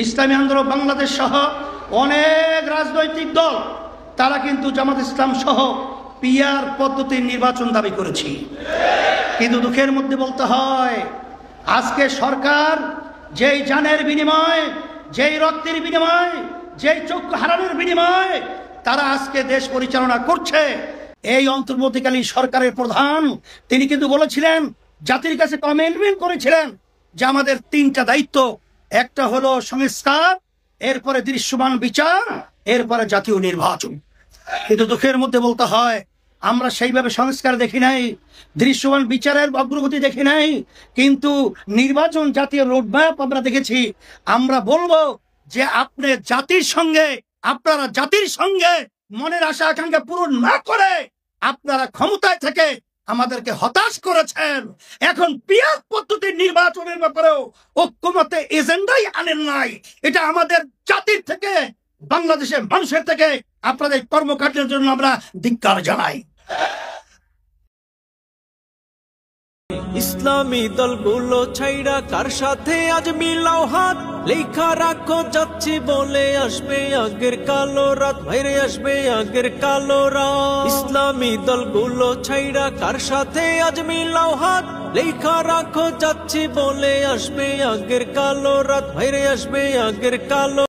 ইসলামী আন্দোলন বাংলাদেশ সহ অনেক রাজনৈতিক দল তারা কিন্তু জামাত ইসলাম সহ পিআর পদ্ধতির নির্বাচন দাবি করেছি। কিন্তু দুঃখের মধ্যে বলতে হয়, আজকে সরকার যেই জানের বিনিময়, যেই রক্তের বিনিময়, যেই চক্ষু হারানোর বিনিময় তারা আজকে দেশ পরিচালনা করছে, এই অন্তর্বর্তীকালীন সরকারের প্রধান তিনি কিন্তু বলেছিলেন, জাতির কাছে কমিটমেন্ট করেছিলেন যে আমাদের তিনটা দায়িত্ব, একটা হলো সংস্কার, এরপরে দৃশ্যমান বিচার, এরপরে জাতীয় নির্বাচন। কিন্তু দুঃখের মধ্যে বলতে হয় আমরা সেইভাবে সংস্কার দেখি নাই, দৃশ্যমান বিচারের অগ্রগতি দেখি নাই, কিন্তু নির্বাচন জাতীয় রোডম্যাপ আমরা দেখেছি। আমরা বলবো যে আপনারা জাতির সঙ্গে মনের আশা আকাঙ্ক্ষা পূরণ না করে আপনারা ক্ষমতায় থেকে আমাদেরকে হতাশ করেছেন। এখন পিআর পদ্ধতির নির্বাচনের ব্যাপারেও ঐক্যমতে এজেন্ডাই আনেন নাই। এটা আমাদের জাতির থেকে, বাংলাদেশের মানুষের থেকে আপনাদের কর্মকাণ্ডের জন্য আমরা ধিক্কার জানাই। ইসলামী দলগুলো ছাইড়া কার সাথে আজ মিলাও হাত, লেখা রাখো যাচ্ছি বলে আসবে আগের কালো রাত, ভাইরে আসবে আগের কালো রাত। ইসলামী দলগুলো ছাইড়া কার সাথে আজ মিলাও হাত, লেখা রাখো যাচ্ছি বলে আসবে আগের কালো রাত, ভাইরে আসবে আগের কালো